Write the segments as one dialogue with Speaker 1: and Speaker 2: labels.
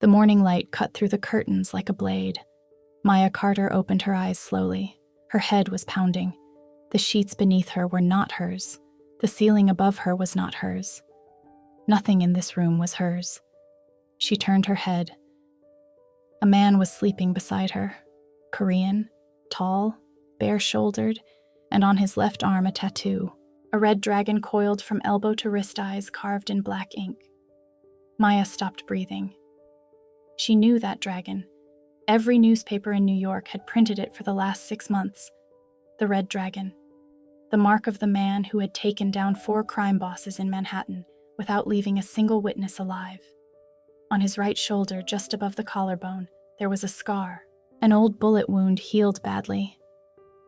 Speaker 1: The morning light cut through the curtains like a blade. Maya Carter opened her eyes slowly. Her head was pounding. The sheets beneath her were not hers. The ceiling above her was not hers. Nothing in this room was hers. She turned her head. A man was sleeping beside her. Korean, tall, bare-shouldered, and on his left arm a tattoo. A red dragon coiled from elbow to wrist, eyes carved in black ink. Maya stopped breathing. She knew that dragon. Every newspaper in New York had printed it for the last 6 months. The red dragon. The mark of the man who had taken down 4 crime bosses in Manhattan without leaving a single witness alive. On his right shoulder, just above the collarbone, there was a scar. An old bullet wound healed badly.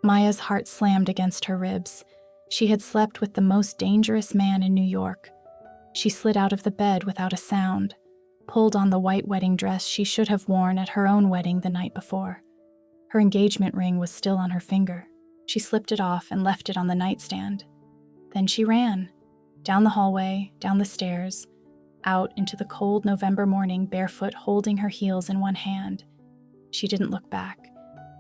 Speaker 1: Maya's heart slammed against her ribs. She had slept with the most dangerous man in New York. She slid out of the bed without a sound, pulled on the white wedding dress she should have worn at her own wedding the night before. Her engagement ring was still on her finger. She slipped it off and left it on the nightstand. Then she ran, down the hallway, down the stairs, out into the cold November morning, barefoot, holding her heels in one hand. She didn't look back.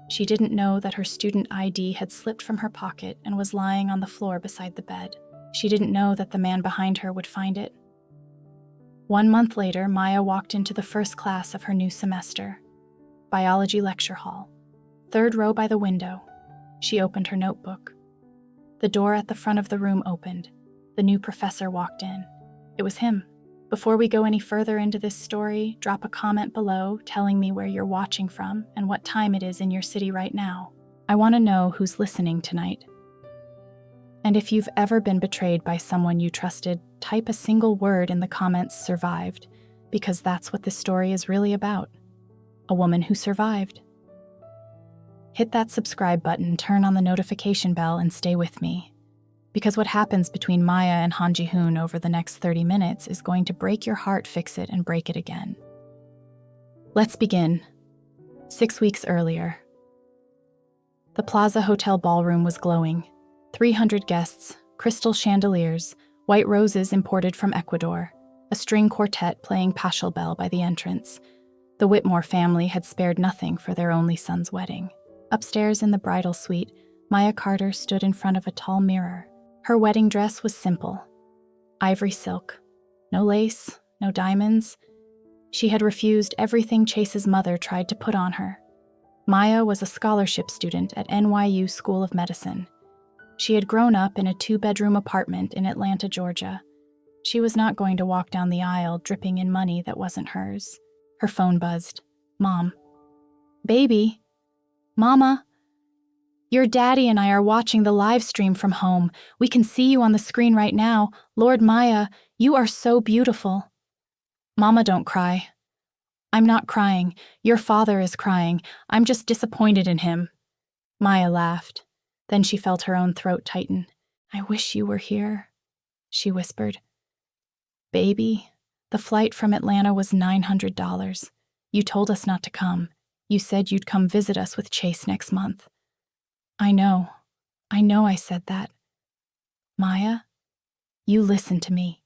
Speaker 1: She didn't know that her student ID had slipped from her pocket and was lying on the floor beside the bed. She didn't know that the man behind her would find it. 1 month later, Maya walked into the first class of her new semester. Biology lecture hall. 3rd row by the window. She opened her notebook. The door at the front of the room opened. The new professor walked in. It was him. Before we go any further into this story, drop a comment below telling me where you're watching from and what time it is in your city right now. I want to know who's listening tonight. And if you've ever been betrayed by someone you trusted, type a single word in the comments "survived," because that's what this story is really about. A woman who survived. Hit that subscribe button, turn on the notification bell, and stay with me. Because what happens between Maya and Han Ji-hoon over the next 30 minutes is going to break your heart, fix it, and break it again. Let's begin. 6 weeks earlier. The Plaza Hotel ballroom was glowing. 300 guests, crystal chandeliers, white roses imported from Ecuador, a string quartet playing Pachelbel by the entrance. The Whitmore family had spared nothing for their only son's wedding. Upstairs in the bridal suite, Maya Carter stood in front of a tall mirror. Her wedding dress was simple. Ivory silk. No lace, no diamonds. She had refused everything Chase's mother tried to put on her. Maya was a scholarship student at NYU School of Medicine. She had grown up in a 2-bedroom apartment in Atlanta, Georgia. She was not going to walk down the aisle dripping in money that wasn't hers. Her phone buzzed. Mom. Baby. Mama. Your daddy and I are watching the live stream from home. We can see you on the screen right now. Lord Maya, you are so beautiful. Mama, don't cry. I'm not crying. Your father is crying. I'm just disappointed in him. Maya laughed. Then she felt her own throat tighten. I wish you were here, she whispered. Baby, the flight from Atlanta was $900. You told us not to come. You said you'd come visit us with Chase next month. I know I said that. Maya, you listen to me.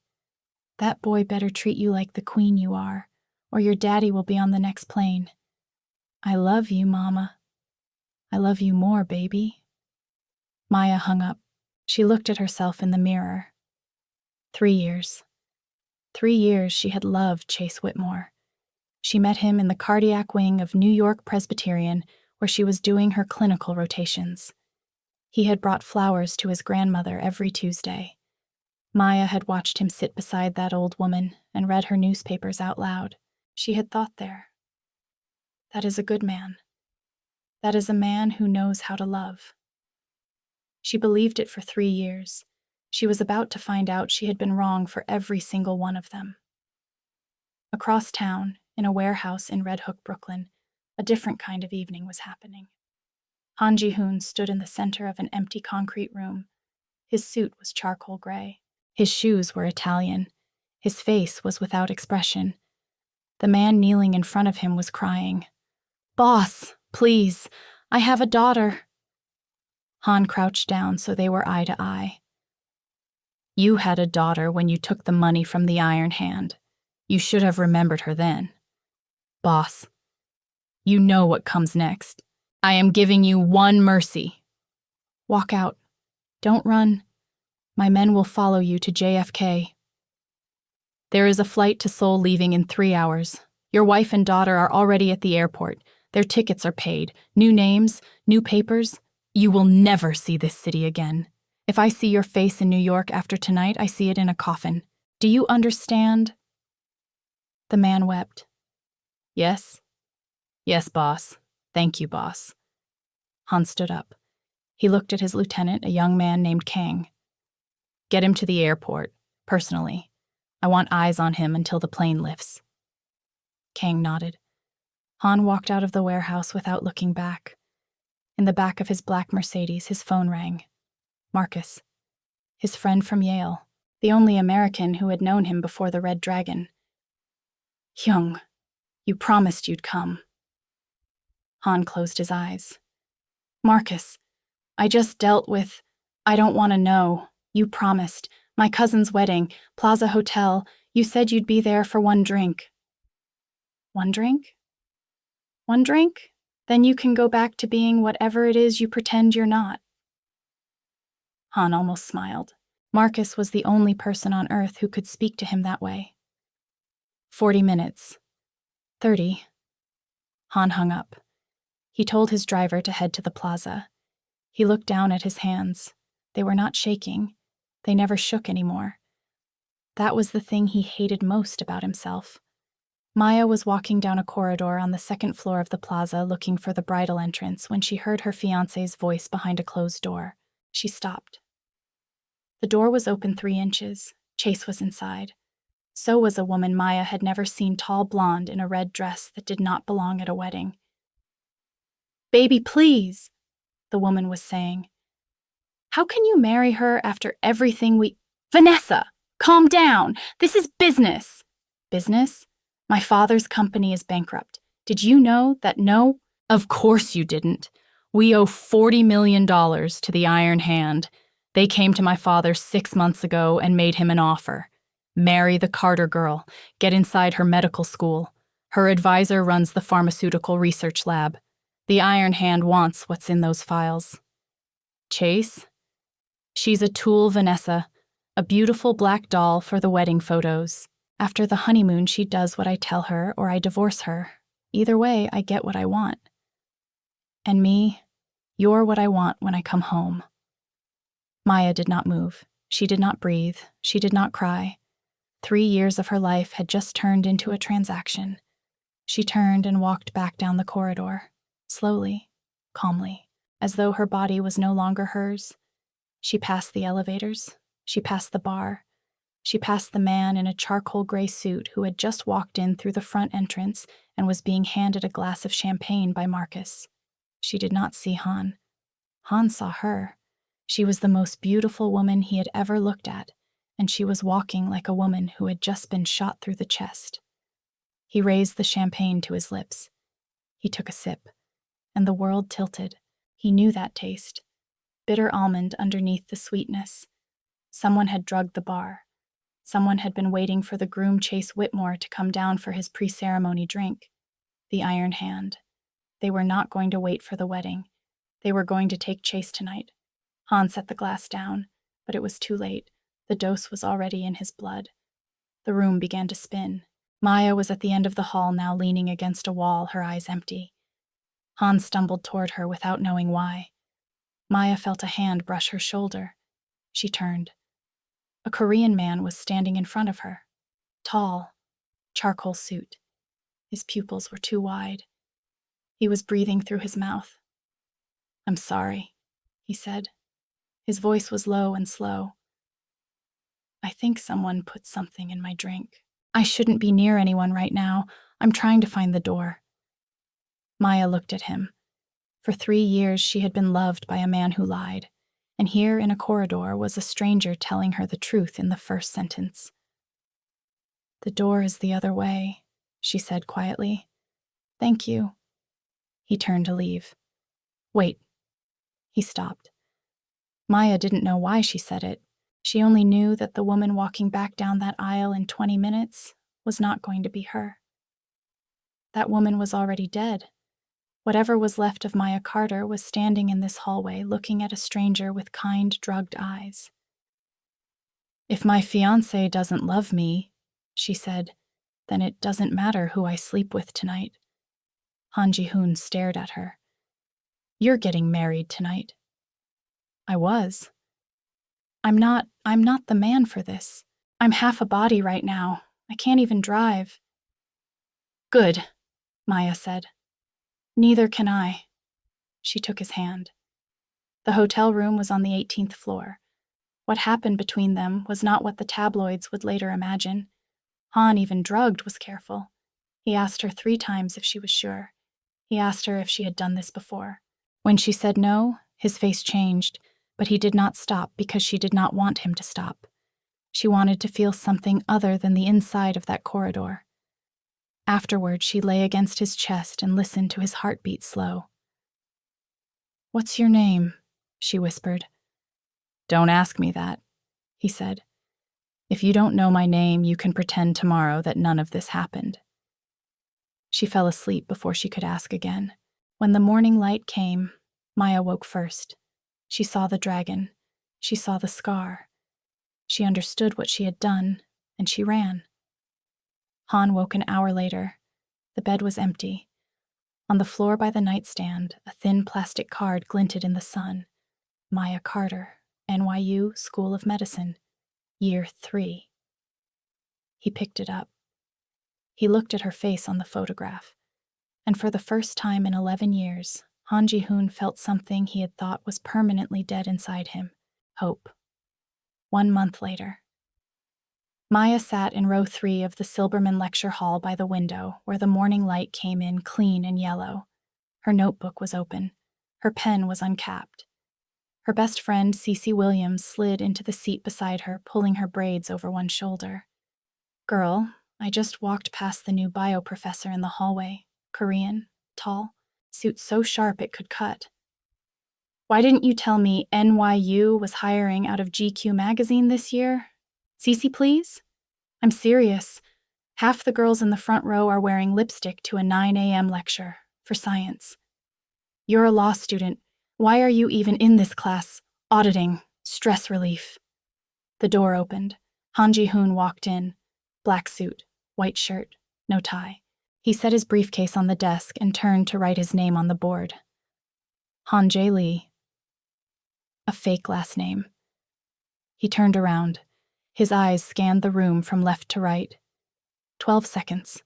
Speaker 1: That boy better treat you like the queen you are, or your daddy will be on the next plane. I love you, Mama. I love you more, baby. Maya hung up. She looked at herself in the mirror. 3 years. 3 years she had loved Chase Whitmore. She met him in the cardiac wing of New York Presbyterian, where she was doing her clinical rotations. He had brought flowers to his grandmother every Tuesday. Maya had watched him sit beside that old woman and read her newspapers out loud. She had thought there. That is a good man. That is a man who knows how to love. She believed it for 3 years. She was about to find out she had been wrong for every single one of them. Across town, in a warehouse in Red Hook, Brooklyn, a different kind of evening was happening. Han Ji-hoon stood in the center of an empty concrete room. His suit was charcoal gray. His shoes were Italian. His face was without expression. The man kneeling in front of him was crying. Boss, please, I have a daughter. Han crouched down so they were eye to eye. You had a daughter when you took the money from the Iron Hand. You should have remembered her then. Boss, you know what comes next. I am giving you one mercy. Walk out. Don't run. My men will follow you to JFK. There is a flight to Seoul leaving in 3 hours. Your wife and daughter are already at the airport. Their tickets are paid. New names, new papers. You will never see this city again. If I see your face in New York after tonight, I see it in a coffin. Do you understand? The man wept. Yes. Yes, boss. Thank you, boss. Han stood up. He looked at his lieutenant, a young man named Kang. Get him to the airport, personally. I want eyes on him until the plane lifts. Kang nodded. Han walked out of the warehouse without looking back. In the back of his black Mercedes, his phone rang. Marcus, his friend from Yale, the only American who had known him before the Red Dragon. Hyung, you promised you'd come. Han closed his eyes. Marcus, I just dealt with, I don't want to know. You promised. My cousin's wedding, Plaza Hotel. You said you'd be there for one drink. One drink? One drink? Then you can go back to being whatever it is you pretend you're not. Han almost smiled. Marcus was the only person on Earth who could speak to him that way. 40 minutes. 30. Han hung up. He told his driver to head to the plaza. He looked down at his hands. They were not shaking. They never shook anymore. That was the thing he hated most about himself. Maya was walking down a corridor on the second floor of the plaza looking for the bridal entrance when she heard her fiancé's voice behind a closed door. She stopped. The door was open 3 inches. Chase was inside. So was a woman Maya had never seen, tall blonde in a red dress that did not belong at a wedding. Baby, please, the woman was saying. How can you marry her after everything we— Vanessa, calm down. This is business. Business? My father's company is bankrupt. Did you know that? No? Of course you didn't. We owe $40 million to the Iron Hand. They came to my father 6 months ago and made him an offer. Marry the Carter girl. Get inside her medical school. Her advisor runs the pharmaceutical research lab. The Iron Hand wants what's in those files. Chase? She's a tool, Vanessa. A beautiful black doll for the wedding photos. After the honeymoon, she does what I tell her or I divorce her. Either way, I get what I want. And me, you're what I want when I come home. Maya did not move. She did not breathe. She did not cry. 3 years of her life had just turned into a transaction. She turned and walked back down the corridor, slowly, calmly, as though her body was no longer hers. She passed the elevators. She passed the bar. She passed the man in a charcoal gray suit who had just walked in through the front entrance and was being handed a glass of champagne by Marcus. She did not see Han. Han saw her. She was the most beautiful woman he had ever looked at, and she was walking like a woman who had just been shot through the chest. He raised the champagne to his lips. He took a sip, and the world tilted. He knew that taste. Bitter almond underneath the sweetness. Someone had drugged the bar. Someone had been waiting for the groom Chase Whitmore to come down for his pre-ceremony drink. The Iron Hand. They were not going to wait for the wedding. They were going to take Chase tonight. Han set the glass down, but it was too late. The dose was already in his blood. The room began to spin. Maya was at the end of the hall now, leaning against a wall, her eyes empty. Han stumbled toward her without knowing why. Maya felt a hand brush her shoulder. She turned. A Korean man was standing in front of her. Tall, charcoal suit. His pupils were too wide. He was breathing through his mouth. "I'm sorry," he said. His voice was low and slow. "I think someone put something in my drink. I shouldn't be near anyone right now. I'm trying to find the door." Maya looked at him. For 3 years she had been loved by a man who lied, and here in a corridor was a stranger telling her the truth in the first sentence. "The door is the other way," she said quietly. "Thank you." He turned to leave. "Wait." He stopped. Maya didn't know why she said it. She only knew that the woman walking back down that aisle in 20 minutes was not going to be her. That woman was already dead. Whatever was left of Maya Carter was standing in this hallway looking at a stranger with kind, drugged eyes. "If my fiancé doesn't love me," she said, "then it doesn't matter who I sleep with tonight." Han Ji-hoon stared at her. "You're getting married tonight." "I was." I'm not the man for this. I'm half a body right now. I can't even drive." "Good," Maya said. "Neither can I." She took his hand. The hotel room was on the 18th floor. What happened between them was not what the tabloids would later imagine. Han, even drugged, was careful. He asked her 3 times if she was sure. He asked her if she had done this before. When she said no, his face changed, but he did not stop because she did not want him to stop. She wanted to feel something other than the inside of that corridor. Afterward, she lay against his chest and listened to his heartbeat slow. "What's your name?" she whispered. "Don't ask me that," he said. "If you don't know my name, you can pretend tomorrow that none of this happened." She fell asleep before she could ask again. When the morning light came, Maya woke first. She saw the dragon. She saw the scar. She understood what she had done, and she ran. Han woke an hour later. The bed was empty. On the floor by the nightstand, a thin plastic card glinted in the sun. Maya Carter, NYU School of Medicine, Year 3. He picked it up. He looked at her face on the photograph, and for the first time in 11 years, Han Ji-hoon felt something he had thought was permanently dead inside him: hope. 1 month later. Maya sat in row 3 of the Silberman Lecture Hall by the window, where the morning light came in clean and yellow. Her notebook was open. Her pen was uncapped. Her best friend, Cece Williams, slid into the seat beside her, pulling her braids over one shoulder. "Girl, I just walked past the new bio professor in the hallway. Korean, tall, suit so sharp it could cut. Why didn't you tell me NYU was hiring out of GQ magazine this year? Cece, please? I'm serious. Half the girls in the front row are wearing lipstick to a 9 a.m. lecture for science. You're a law student. Why are you even in this class? Auditing, stress relief." The door opened. Han Ji-hoon walked in. Black suit, white shirt, no tie. He set his briefcase on the desk and turned to write his name on the board. Han Jae Lee. A fake last name. He turned around. His eyes scanned the room from left to right. 12 seconds.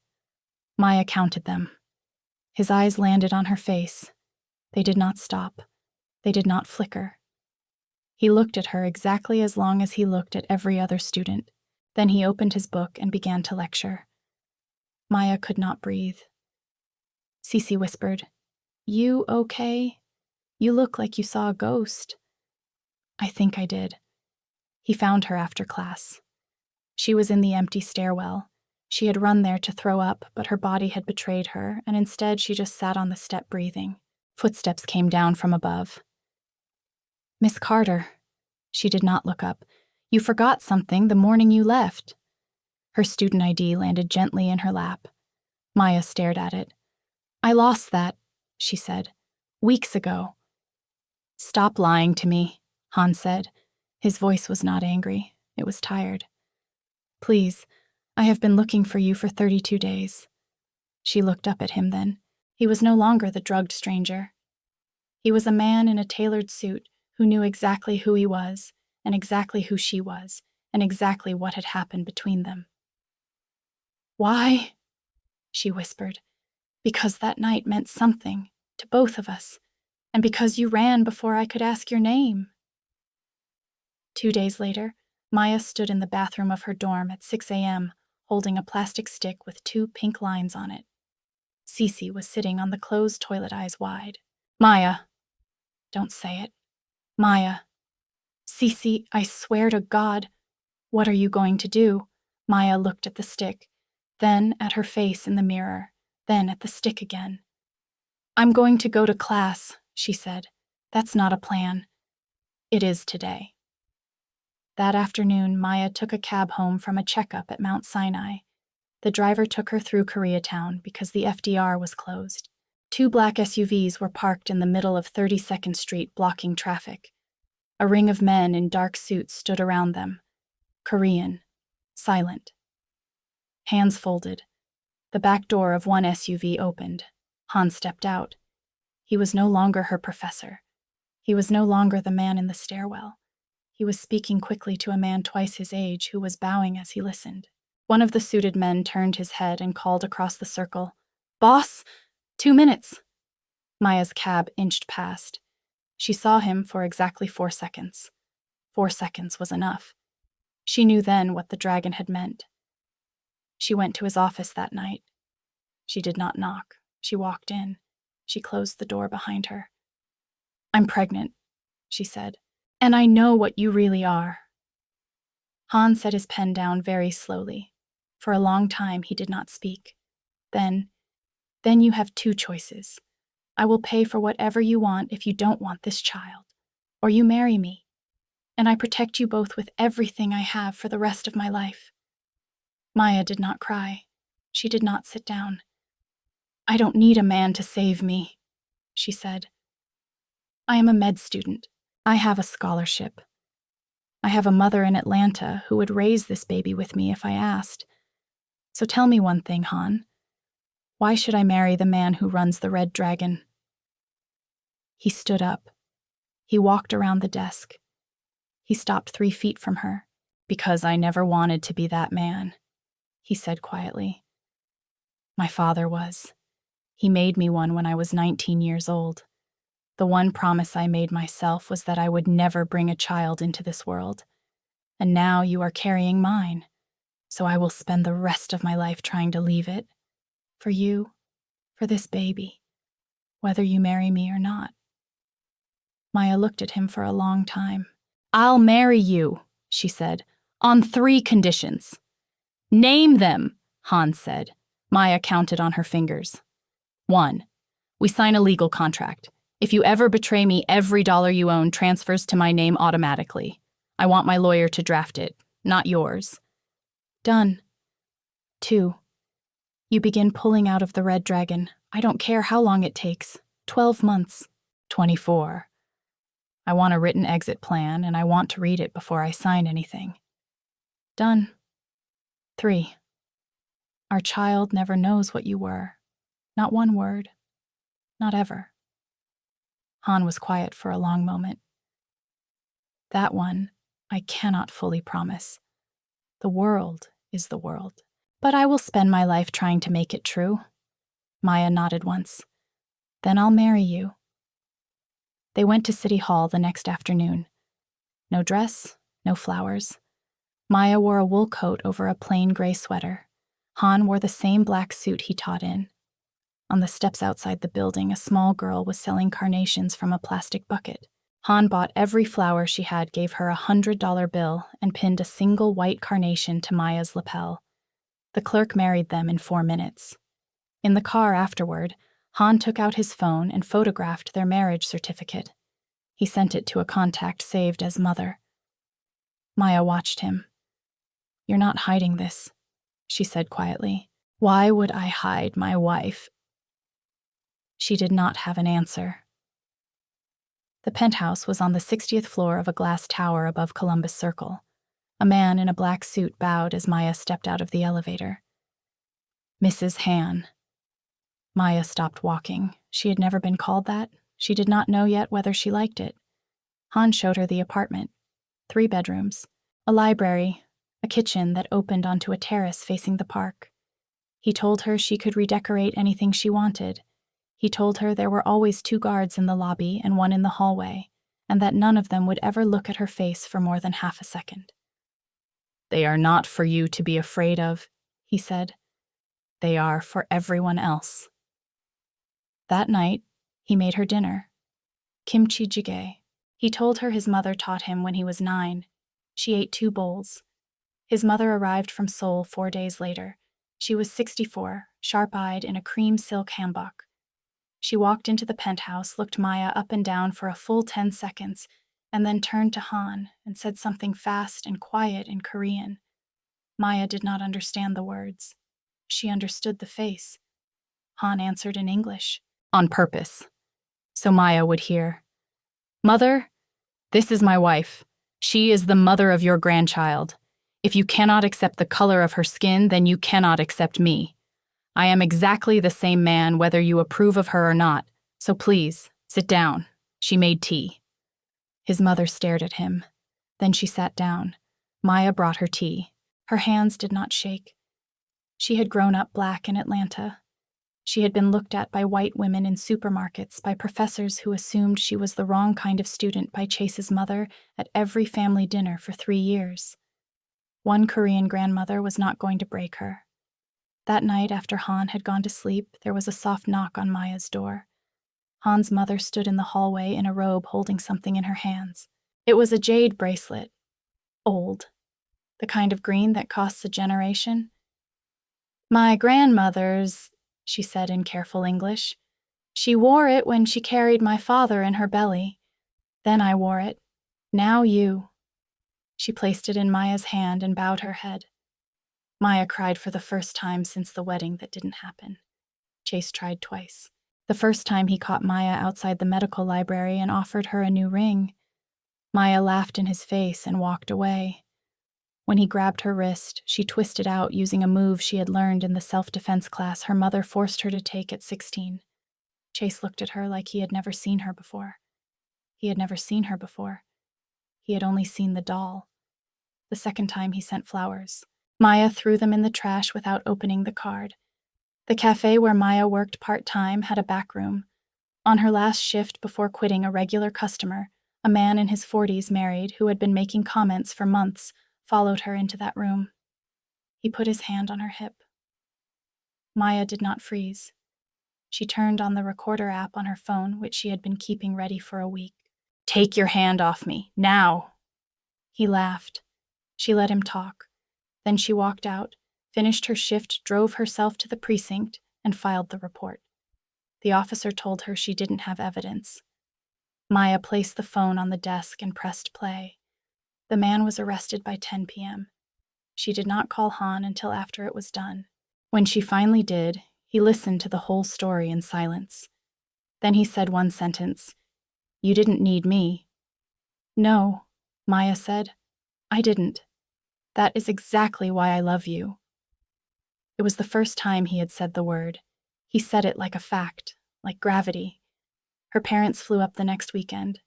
Speaker 1: Maya counted them. His eyes landed on her face. They did not stop. They did not flicker. He looked at her exactly as long as he looked at every other student. Then he opened his book and began to lecture. Maya could not breathe. Cece whispered, "You okay? You look like you saw a ghost." "I think I did." He found her after class. She was in the empty stairwell. She had run there to throw up, but her body had betrayed her, and instead she just sat on the step breathing. Footsteps came down from above. "Miss Carter." She did not look up. "You forgot something the morning you left." Her student ID landed gently in her lap. Maya stared at it. "I lost that," she said, "weeks ago." "Stop lying to me," Han said. His voice was not angry. It was tired. "Please, I have been looking for you for 32 days. She looked up at him then. He was no longer the drugged stranger. He was a man in a tailored suit who knew exactly who he was, and exactly who she was, and exactly what had happened between them. "Why?" she whispered. "Because that night meant something to both of us, and because you ran before I could ask your name." 2 days later, Maya stood in the bathroom of her dorm at 6 a.m., holding a plastic stick with 2 pink lines on it. Cece was sitting on the closed toilet, eyes wide. "Maya." "Don't say it." "Maya." "Cece, I swear to God." "What are you going to do?" Maya looked at the stick, then at her face in the mirror, then at the stick again. "I'm going to go to class," she said. "That's not a plan." "It is today." That afternoon, Maya took a cab home from a checkup at Mount Sinai. The driver took her through Koreatown because the FDR was closed. Two black SUVs were parked in the middle of 32nd Street, blocking traffic. A ring of men in dark suits stood around them, Korean, silent. Hands folded. The back door of one SUV opened. Han stepped out. He was no longer her professor. He was no longer the man in the stairwell. He was speaking quickly to a man twice his age who was bowing as he listened. One of the suited men turned his head and called across the circle, "Boss, 2 minutes." Maya's cab inched past. She saw him for exactly 4 seconds. 4 seconds was enough. She knew then what the dragon had meant. She went to his office that night. She did not knock. She walked in. She closed the door behind her. "I'm pregnant," she said, "and I know what you really are." Han set his pen down very slowly. For a long time he did not speak. Then you have 2 choices. I will pay for whatever you want if you don't want this child. Or you marry me, and I protect you both with everything I have for the rest of my life. Maya did not cry. She did not sit down. "I don't need a man to save me," she said. "I am a med student. I have a scholarship. I have a mother in Atlanta who would raise this baby with me if I asked. So tell me one thing, Han. Why should I marry the man who runs the Red Dragon?" He stood up. He walked around the desk. He stopped 3 feet from her. "Because I never wanted to be that man," he said quietly. "My father was. He made me one when I was 19 years old. The one promise I made myself was that I would never bring a child into this world. And now you are carrying mine, so I will spend the rest of my life trying to leave it. For you, for this baby, whether you marry me or not." Maya looked at him for a long time. "I'll marry you," she said, "on 3 conditions." "Name them," Han said. Maya counted on her fingers. 1. We sign a legal contract. If you ever betray me, every dollar you own transfers to my name automatically. I want my lawyer to draft it, not yours. Done. 2. You begin pulling out of the Red Dragon. I don't care how long it takes. 12 months. 24. I want a written exit plan, and I want to read it before I sign anything. Done. 3. Our child never knows what you were. Not one word. Not ever. Han was quiet for a long moment. That one, I cannot fully promise. The world is the world. But I will spend my life trying to make it true. Maya nodded once. Then I'll marry you. They went to City Hall the next afternoon. No dress, no flowers. Maya wore a wool coat over a plain gray sweater. Han wore the same black suit he taught in. On the steps outside the building, a small girl was selling carnations from a plastic bucket. Han bought every flower she had, gave her $100 bill, and pinned a single white carnation to Maya's lapel. The clerk married them in 4 minutes. In the car afterward, Han took out his phone and photographed their marriage certificate. He sent it to a contact saved as mother. Maya watched him. "You're not hiding this," she said quietly. "Why would I hide my wife?" She did not have an answer. The penthouse was on the 60th floor of a glass tower above Columbus Circle. A man in a black suit bowed as Maya stepped out of the elevator. "Mrs. Han." Maya stopped walking. She had never been called that. She did not know yet whether she liked it. Han showed her the apartment. 3 bedrooms, a library, a kitchen that opened onto a terrace facing the park. He told her she could redecorate anything she wanted. He told her there were always 2 guards in the lobby and 1 in the hallway, and that none of them would ever look at her face for more than half a second. "They are not for you to be afraid of," he said. "They are for everyone else." That night, he made her dinner. Kimchi jjigae. He told her his mother taught him when he was 9. She ate 2 bowls. His mother arrived from Seoul 4 days later. She was 64, sharp-eyed in a cream silk hanbok. She walked into the penthouse, looked Maya up and down for a full 10 seconds, and then turned to Han and said something fast and quiet in Korean. Maya did not understand the words. She understood the face. Han answered in English. On purpose. So Maya would hear. Mother, this is my wife. She is the mother of your grandchild. If you cannot accept the color of her skin, then you cannot accept me. I am exactly the same man whether you approve of her or not, so please, sit down. She made tea. His mother stared at him. Then she sat down. Maya brought her tea. Her hands did not shake. She had grown up black in Atlanta. She had been looked at by white women in supermarkets, by professors who assumed she was the wrong kind of student by Chase's mother at every family dinner for 3 years. One Korean grandmother was not going to break her. That night, after Han had gone to sleep, there was a soft knock on Maya's door. Han's mother stood in the hallway in a robe holding something in her hands. It was a jade bracelet. Old. The kind of green that costs a generation. My grandmother's, she said in careful English. She wore it when she carried my father in her belly. Then I wore it. Now you. She placed it in Maya's hand and bowed her head. Maya cried for the first time since the wedding that didn't happen. Chase tried twice. The first time he caught Maya outside the medical library and offered her a new ring. Maya laughed in his face and walked away. When he grabbed her wrist, she twisted out using a move she had learned in the self-defense class her mother forced her to take at 16. Chase looked at her like he had never seen her before. He had never seen her before. He had only seen the doll. The second time he sent flowers. Maya threw them in the trash without opening the card. The cafe where Maya worked part-time had a back room. On her last shift before quitting, a regular customer, a man in his 40s married who had been making comments for months, followed her into that room. He put his hand on her hip. Maya did not freeze. She turned on the recorder app on her phone, which she had been keeping ready for a week. Take your hand off me, now! He laughed. She let him talk. Then she walked out, finished her shift, drove herself to the precinct, and filed the report. The officer told her she didn't have evidence. Maya placed the phone on the desk and pressed play. The man was arrested by 10 p.m. She did not call Han until after it was done. When she finally did, he listened to the whole story in silence. Then he said one sentence. You didn't need me. No, Maya said. I didn't. That is exactly why I love you. It was the first time he had said the word. He said it like a fact, like gravity. Her parents flew up the next weekend.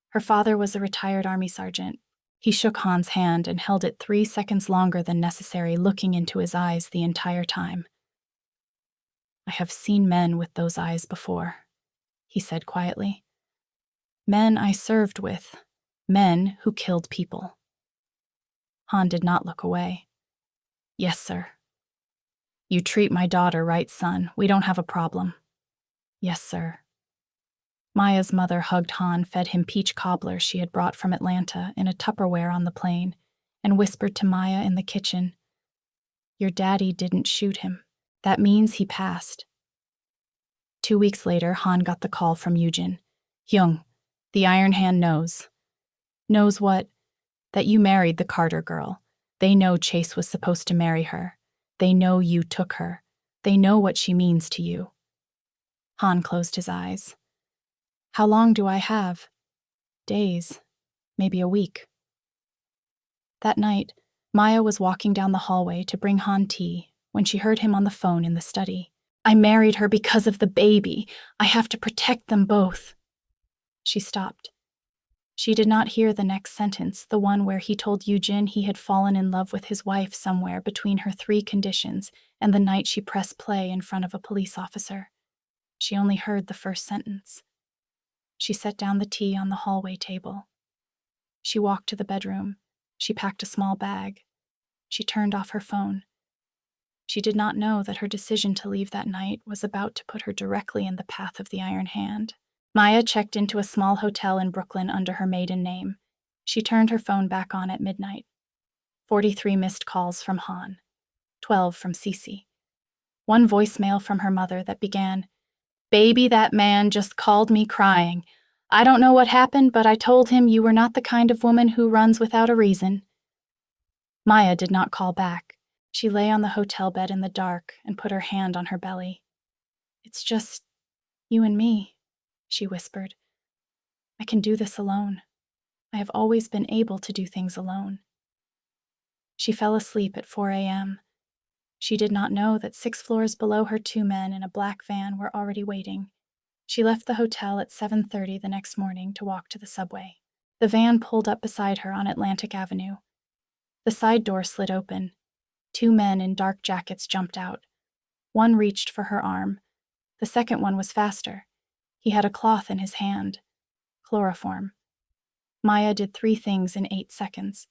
Speaker 1: Her father was a retired Army sergeant. He shook Han's hand and held it 3 seconds longer than necessary, looking into his eyes the entire time. I have seen men with those eyes before, he said quietly. Men I served with. Men who killed people. Han did not look away. Yes, sir. You treat my daughter right, son. We don't have a problem. Yes, sir. Maya's mother hugged Han, fed him peach cobbler she had brought from Atlanta in a Tupperware on the plane, and whispered to Maya in the kitchen, Your daddy didn't shoot him. That means he passed. 2 weeks later, Han got the call from Yujin. Hyung, the Iron Hand knows. Knows what? That you married the Carter girl. They know Chase was supposed to marry her. They know you took her. They know what she means to you. Han closed his eyes. How long do I have? Days. Maybe a week. That night, Maya was walking down the hallway to bring Han tea when she heard him on the phone in the study. I married her because of the baby. I have to protect them both. She stopped. She did not hear the next sentence, the one where he told Yujin he had fallen in love with his wife somewhere between her 3 conditions and the night she pressed play in front of a police officer. She only heard the first sentence. She set down the tea on the hallway table. She walked to the bedroom. She packed a small bag. She turned off her phone. She did not know that her decision to leave that night was about to put her directly in the path of the Iron Hand. Maya checked into a small hotel in Brooklyn under her maiden name. She turned her phone back on at midnight. 43 missed calls from Han. 12 from Cece. 1 voicemail from her mother that began, Baby, that man just called me crying. I don't know what happened, but I told him you were not the kind of woman who runs without a reason. Maya did not call back. She lay on the hotel bed in the dark and put her hand on her belly. "It's just you and me," she whispered. "I can do this alone. I have always been able to do things alone." She fell asleep at 4 a.m. She did not know that 6 floors below her 2 men in a black van were already waiting. She left the hotel at 7:30 the next morning to walk to the subway. The van pulled up beside her on Atlantic Avenue. The side door slid open. 2 men in dark jackets jumped out. One reached for her arm. The second one was faster. He had a cloth in his hand. Chloroform. Maya did 3 things in 8 seconds.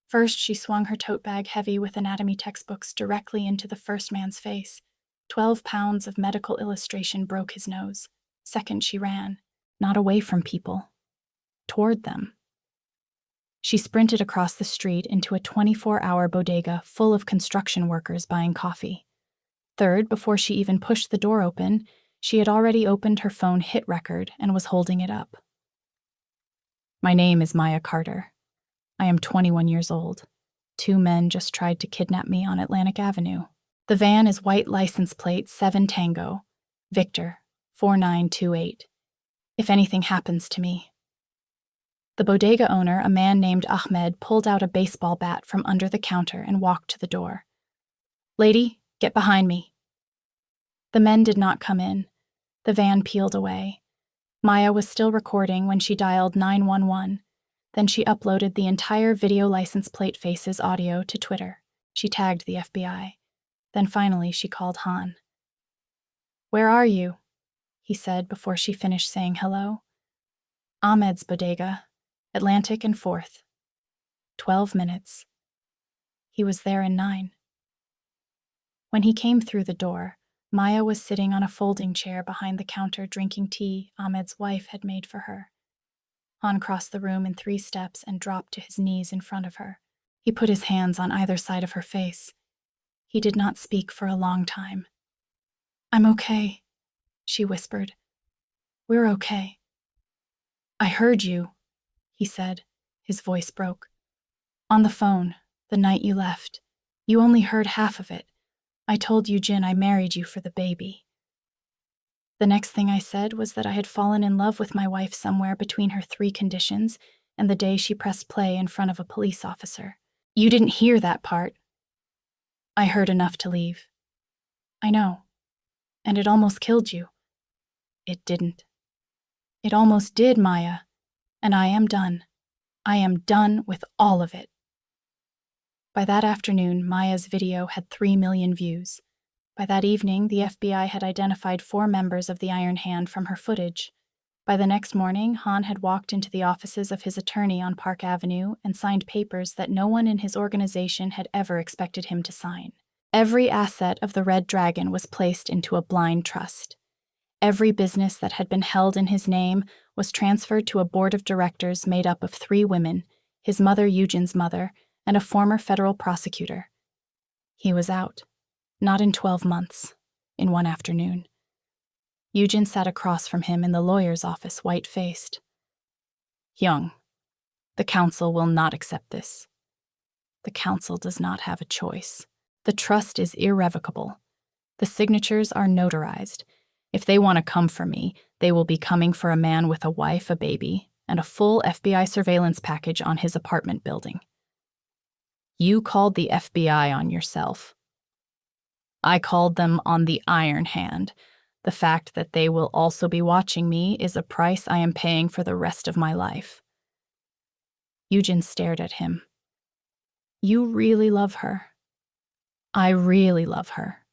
Speaker 1: First, she swung her tote bag heavy with anatomy textbooks directly into the first man's face. 12 pounds of medical illustration broke his nose. Second, she ran, not away from people, toward them. She sprinted across the street into a 24-hour bodega full of construction workers buying coffee. Third, before she even pushed the door open, she had already opened her phone hit record and was holding it up. "My name is Maya Carter. I am 21 years old. 2 men just tried to kidnap me on Atlantic Avenue. The van is white license plate 7 Tango, Victor, 4928. If anything happens to me." The bodega owner, a man named Ahmed, pulled out a baseball bat from under the counter and walked to the door. "Lady, get behind me." The men did not come in. The van peeled away. Maya was still recording when she dialed 911. Then she uploaded the entire video license plate face's audio to Twitter. She tagged the FBI. Then finally she called Han. "Where are you?" he said before she finished saying hello. "Ahmed's bodega, Atlantic and 4th. 12 minutes. He was there in 9. When he came through the door, Maya was sitting on a folding chair behind the counter drinking tea Ahmed's wife had made for her. Han crossed the room in 3 steps and dropped to his knees in front of her. He put his hands on either side of her face. He did not speak for a long time. "I'm okay," she whispered. "We're okay." "I heard you," he said. His voice broke. "On the phone, the night you left. You only heard half of it. I told Eugene I married you for the baby. The next thing I said was that I had fallen in love with my wife somewhere between her 3 conditions and the day she pressed play in front of a police officer. You didn't hear that part." "I heard enough to leave." "I know. And it almost killed you." "It didn't." "It almost did, Maya. And I am done. I am done with all of it." By that afternoon, Maya's video had 3 million views. By that evening, the FBI had identified 4 members of the Iron Hand from her footage. By the next morning, Han had walked into the offices of his attorney on Park Avenue and signed papers that no one in his organization had ever expected him to sign. Every asset of the Red Dragon was placed into a blind trust. Every business that had been held in his name was transferred to a board of directors made up of 3 women, his mother, Eugene's mother, and a former federal prosecutor. He was out. Not in 12 months, in 1 afternoon. Eugene sat across from him in the lawyer's office, white-faced. "Young, the council will not accept this. The council does not have a choice. The trust is irrevocable. The signatures are notarized. If they want to come for me, they will be coming for a man with a wife, a baby, and a full FBI surveillance package on his apartment building. You called the FBI on yourself. I called them on the Iron Hand. The fact that they will also be watching me is a price I am paying for the rest of my life." Eugene stared at him. "You really love her." "I really love her."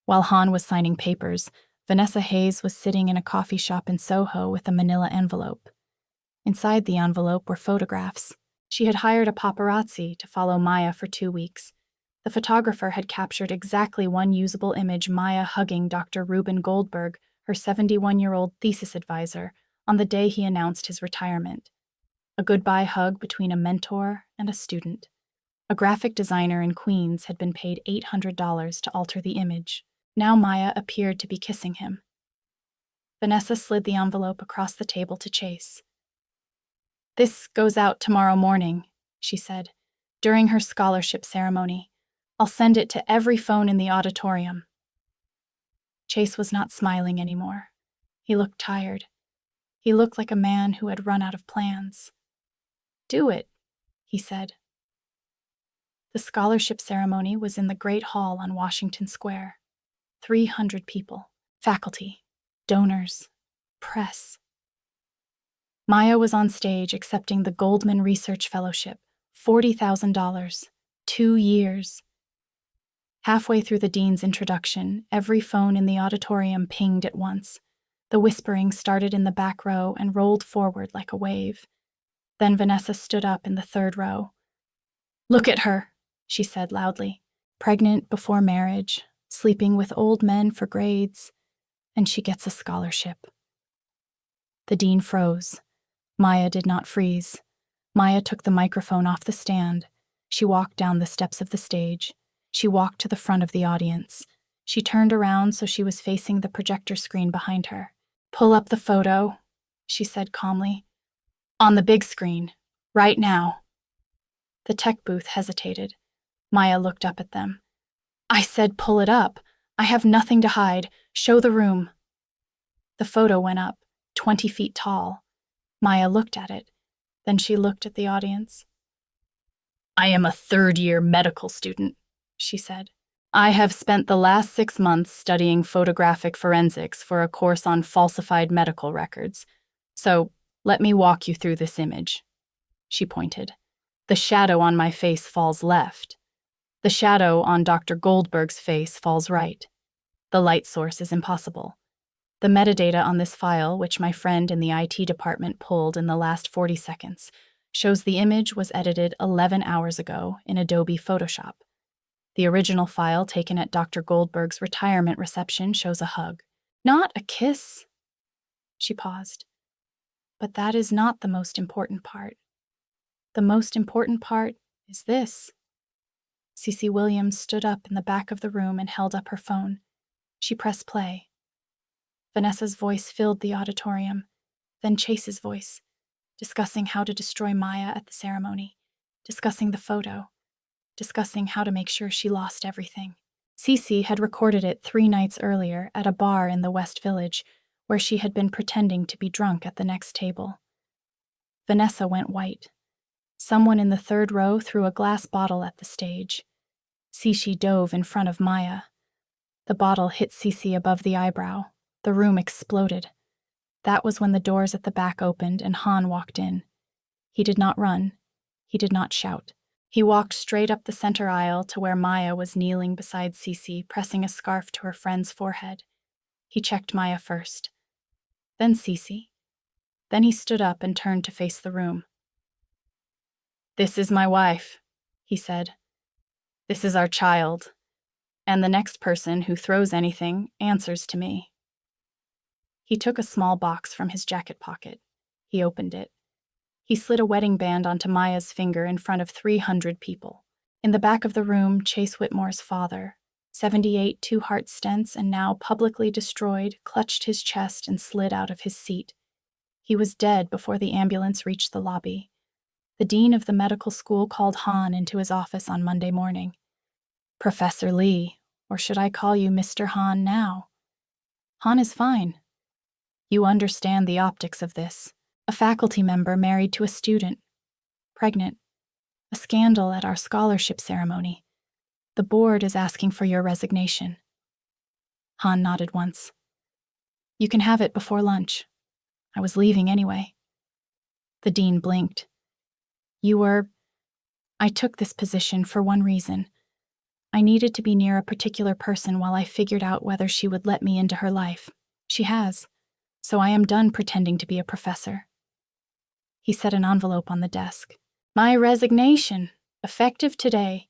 Speaker 1: While Han was signing papers, Vanessa Hayes was sitting in a coffee shop in Soho with a manila envelope. Inside the envelope were photographs. She had hired a paparazzi to follow Maya for 2 weeks. The photographer had captured exactly one usable image: Maya hugging Dr. Reuben Goldberg, her 71-year-old thesis advisor, on the day he announced his retirement. A goodbye hug between a mentor and a student. A graphic designer in Queens had been paid $800 to alter the image. Now Maya appeared to be kissing him. Vanessa slid the envelope across the table to Chase. "This goes out tomorrow morning," she said, "during her scholarship ceremony. I'll send it to every phone in the auditorium. Chase was not smiling anymore. He looked tired. He looked like a man who had run out of plans. Do it, he said. The scholarship ceremony was in the Great Hall on Washington Square. 300 people, faculty, donors, press. Maya was on stage accepting the Goldman Research Fellowship, $40,000, 2 years. Halfway through the dean's introduction, every phone in the auditorium pinged at once. The whispering started in the back row and rolled forward like a wave. Then Vanessa stood up in the third row. "Look at her," she said loudly. "Pregnant before marriage, sleeping with old men for grades, and she gets a scholarship." The dean froze. Maya did not freeze. Maya took the microphone off the stand. She walked down the steps of the stage. She walked to the front of the audience. She turned around so she was facing the projector screen behind her. "Pull up the photo," she said calmly. "On the big screen, right now." The tech booth hesitated. Maya looked up at them. "I said pull it up. I have nothing to hide. Show the room." The photo went up, 20 feet tall. Maya looked at it. Then she looked at the audience. "I am a third-year medical student," she said. "I have spent the last 6 months studying photographic forensics for a course on falsified medical records. So, let me walk you through this image." She pointed. "The shadow on my face falls left. The shadow on Dr. Goldberg's face falls right. The light source is impossible. The metadata on this file, which my friend in the IT department pulled in the last 40 seconds, shows the image was edited 11 hours ago in Adobe Photoshop. The original file taken at Dr. Goldberg's retirement reception shows a hug. Not a kiss." She paused. "But that is not the most important part. The most important part is this." Cece Williams stood up in the back of the room and held up her phone. She pressed play. Vanessa's voice filled the auditorium, then Chase's voice, discussing how to destroy Maya at the ceremony, discussing the photo, discussing how to make sure she lost everything. Cece had recorded it 3 nights earlier at a bar in the West Village, where she had been pretending to be drunk at the next table. Vanessa went white. Someone in the third row threw a glass bottle at the stage. Cece dove in front of Maya. The bottle hit Cece above the eyebrow. The room exploded. That was when the doors at the back opened and Han walked in. He did not run. He did not shout. He walked straight up the center aisle to where Maya was kneeling beside Cece, pressing a scarf to her friend's forehead. He checked Maya first, then Cece. Then he stood up and turned to face the room. "This is my wife," he said. "This is our child. And the next person who throws anything answers to me." He took a small box from his jacket pocket. He opened it. He slid a wedding band onto Maya's finger in front of 300 people. In the back of the room, Chase Whitmore's father, 78 two-heart stents and now publicly destroyed, clutched his chest and slid out of his seat. He was dead before the ambulance reached the lobby. The dean of the medical school called Han into his office on Monday morning. "Professor Lee, or should I call you Mr. Han now?" "Han is fine. You understand the optics of this. A faculty member married to a student. Pregnant. A scandal at our scholarship ceremony. The board is asking for your resignation." Han nodded once. "You can have it before lunch. I was leaving anyway." The dean blinked. I took this position for one reason. I needed to be near a particular person while I figured out whether she would let me into her life. She has. So I am done pretending to be a professor." He set an envelope on the desk. "My resignation, effective today.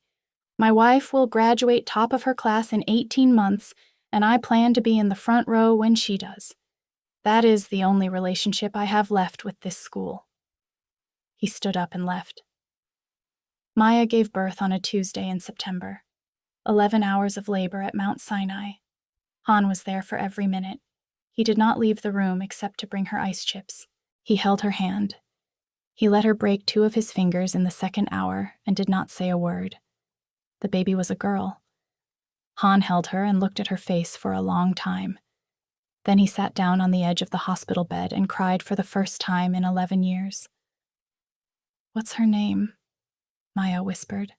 Speaker 1: My wife will graduate top of her class in 18 months, and I plan to be in the front row when she does. That is the only relationship I have left with this school." He stood up and left. Maya gave birth on a Tuesday in September. 11 hours of labor at Mount Sinai. Han was there for every minute. He did not leave the room except to bring her ice chips. He held her hand. He let her break 2 of his fingers in the second hour and did not say a word. The baby was a girl. Han held her and looked at her face for a long time. Then he sat down on the edge of the hospital bed and cried for the first time in 11 years. "What's her name?" Maya whispered.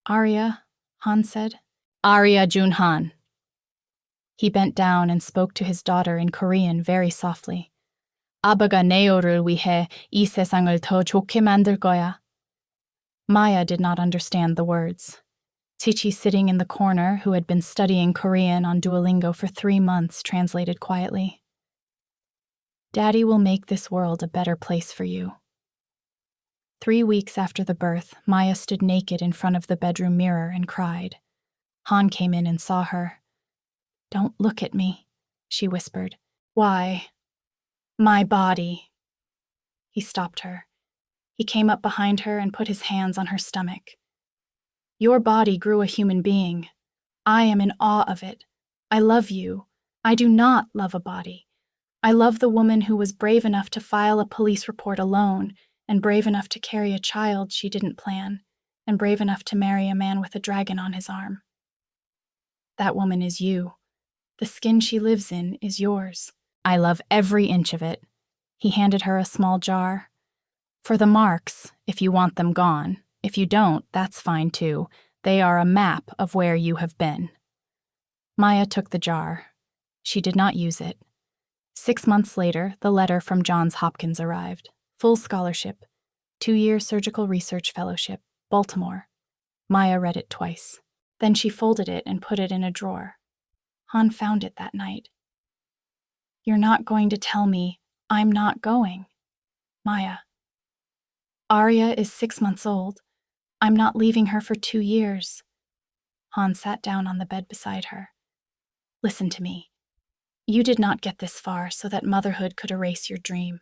Speaker 1: "Arya," Han said. "Arya Junhan." He bent down and spoke to his daughter in Korean very softly. "아빠가 네오를 위해 이 세상을 더 좋게 만들 거야." Maya did not understand the words. Chichi, sitting in the corner, who had been studying Korean on Duolingo for 3 months, translated quietly. "Daddy will make this world a better place for you." 3 weeks after the birth, Maya stood naked in front of the bedroom mirror and cried. Han came in and saw her. "Don't look at me," she whispered. "Why? My body." He stopped her. He came up behind her and put his hands on her stomach. "Your body grew a human being. I am in awe of it. I love you. I do not love a body. I love the woman who was brave enough to file a police report alone, and brave enough to carry a child she didn't plan, and brave enough to marry a man with a dragon on his arm. That woman is you. The skin she lives in is yours. I love every inch of it." He handed her a small jar. "For the marks, if you want them gone. If you don't, that's fine too. They are a map of where you have been." Maya took the jar. She did not use it. 6 months later, the letter from Johns Hopkins arrived. Full scholarship. 2-year surgical research fellowship. Baltimore. Maya read it twice. Then she folded it and put it in a drawer. Han found it that night. "You're not going to tell me I'm not going." "Maya, Arya is 6 months old. I'm not leaving her for 2 years." Han sat down on the bed beside her. "Listen to me. You did not get this far so that motherhood could erase your dream.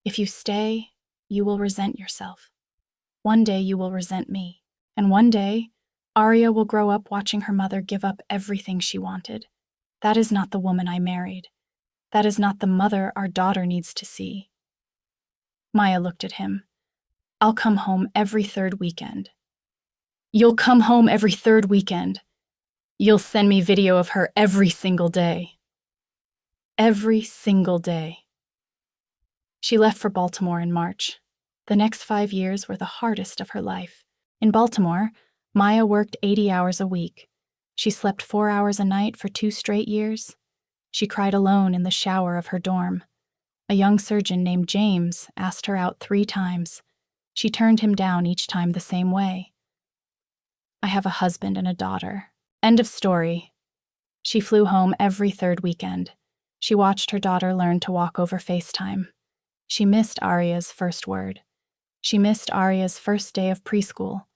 Speaker 1: If you stay, you will resent yourself. One day you will resent me. And one day, Arya will grow up watching her mother give up everything she wanted. That is not the woman I married. That is not the mother our daughter needs to see." Maya looked at him. "I'll come home every 3rd weekend." "You'll come home every 3rd weekend. You'll send me video of her every single day." Every single day. She left for Baltimore in March. The next 5 years were the hardest of her life. In Baltimore, Maya worked 80 hours a week. She slept 4 hours a night for 2 straight years. She cried alone in the shower of her dorm. A young surgeon named James asked her out 3 times. She turned him down each time the same way. "I have a husband and a daughter." End of story. She flew home every 3rd weekend. She watched her daughter learn to walk over FaceTime. She missed Arya's first word. She missed Arya's first day of preschool.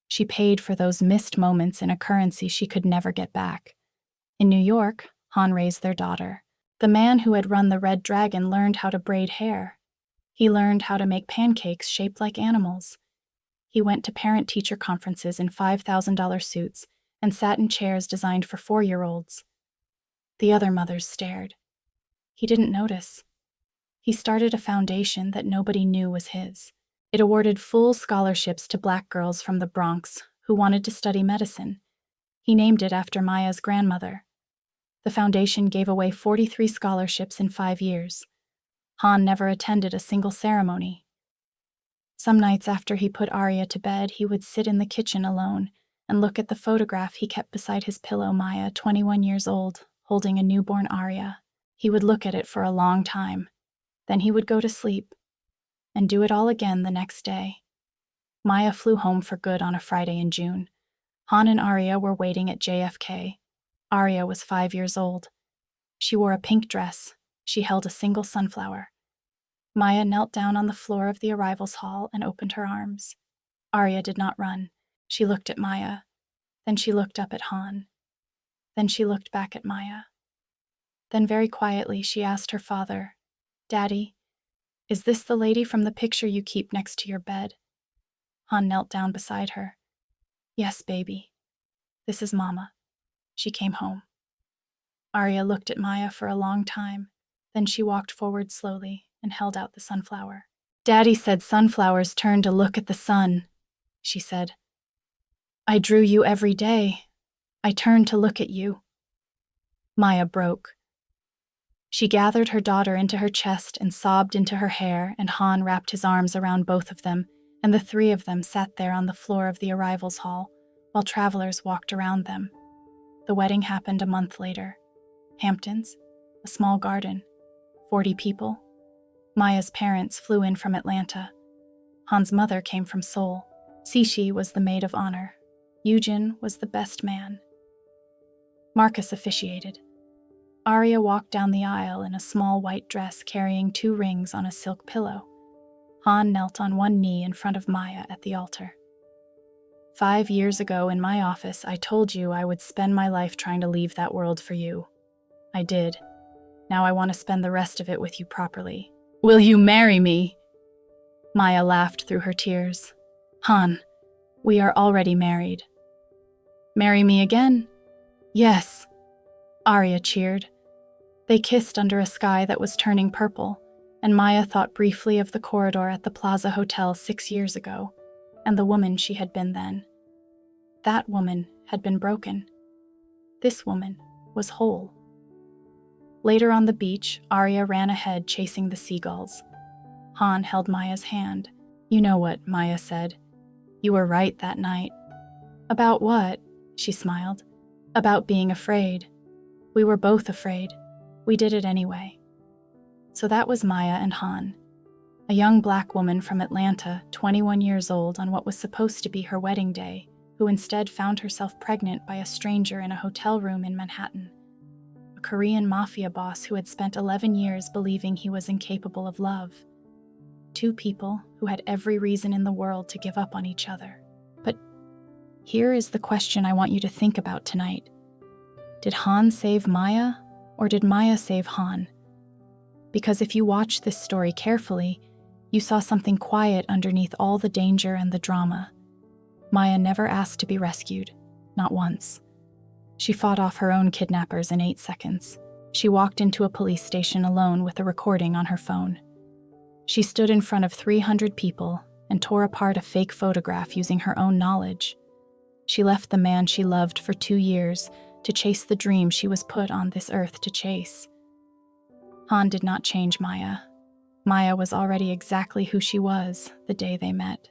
Speaker 1: She paid for those missed moments in a currency she could never get back. In New York, Han raised their daughter. The man who had run the Red Dragon learned how to braid hair. He learned how to make pancakes shaped like animals. He went to parent-teacher conferences in $5,000 suits and sat in chairs designed for 4-year-olds. The other mothers stared. He didn't notice. He started a foundation that nobody knew was his. It awarded full scholarships to Black girls from the Bronx who wanted to study medicine. He named it after Maya's grandmother. The foundation gave away 43 scholarships in 5 years. Han never attended a single ceremony. Some nights after he put Arya to bed, he would sit in the kitchen alone and look at the photograph he kept beside his pillow, Maya, 21 years old, holding a newborn Arya. He would look at it for a long time. Then he would go to sleep and do it all again the next day. Maya flew home for good on a Friday in June. Han and Arya were waiting at JFK. Arya was 5 years old. She wore a pink dress. She held a single sunflower. Maya knelt down on the floor of the arrivals hall and opened her arms. Arya did not run. She looked at Maya. Then she looked up at Han. Then she looked back at Maya. Then very quietly she asked her father, "Daddy, is this the lady from the picture you keep next to your bed?" Han knelt down beside her. "Yes, baby. This is Mama. She came home." Arya looked at Maya for a long time. Then she walked forward slowly and held out the sunflower. "Daddy said sunflowers turn to look at the sun," she said. I drew you every day. I turned to look at you. Maya broke. She gathered her daughter into her chest and sobbed into her hair, and Han wrapped his arms around both of them, and the three of them sat there on the floor of the arrivals hall, while travelers walked around them. The wedding happened a month later. Hamptons, a small garden, 40 people. Maya's parents flew in from Atlanta. Han's mother came from Seoul. Sishi was the maid of honor. Eugen was the best man. Marcus officiated. Arya walked down the aisle in a small white dress carrying 2 rings on a silk pillow. Han knelt on one knee in front of Maya at the altar. 5 years ago in my office, I told you I would spend my life trying to leave that world for you. I did. Now I want to spend the rest of it with you properly. Will you marry me? Maya laughed through her tears. Han, we are already married. Marry me again? Yes. Arya cheered. They kissed under a sky that was turning purple, and Maya thought briefly of the corridor at the Plaza Hotel 6 years ago, and the woman she had been then. That woman had been broken. This woman was whole. Later on the beach, Arya ran ahead chasing the seagulls. Han held Maya's hand. You know what, Maya said. You were right that night. About what? She smiled. About being afraid. We were both afraid. We did it anyway. So that was Maya and Han. A young black woman from Atlanta, 21 years old on what was supposed to be her wedding day, who instead found herself pregnant by a stranger in a hotel room in Manhattan. A Korean Mafia boss who had spent 11 years believing he was incapable of love. 2 people who had every reason in the world to give up on each other. But here is the question I want you to think about tonight. Did Han save Maya, or did Maya save Han? Because if you watch this story carefully, you saw something quiet underneath all the danger and the drama. Maya never asked to be rescued, not once. She fought off her own kidnappers in 8 seconds. She walked into a police station alone with a recording on her phone. She stood in front of 300 people and tore apart a fake photograph using her own knowledge. She left the man she loved for 2 years to chase the dream she was put on this earth to chase. Han did not change Maya. Maya was already exactly who she was the day they met.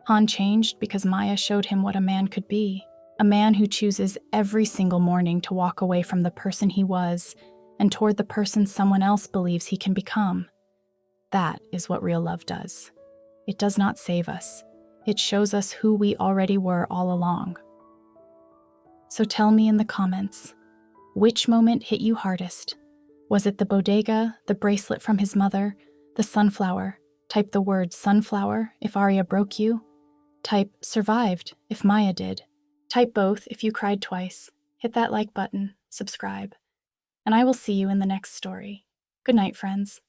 Speaker 1: Han changed because Maya showed him what a man could be, a man who chooses every single morning to walk away from the person he was and toward the person someone else believes he can become. That is what real love does. It does not save us. It shows us who we already were all along. So tell me in the comments, which moment hit you hardest? Was it the bodega, the bracelet from his mother, the sunflower? Type the word sunflower if Arya broke you. Type survived if Maya did. Type both if you cried twice. Hit that like button, subscribe. And I will see you in the next story. Good night, friends.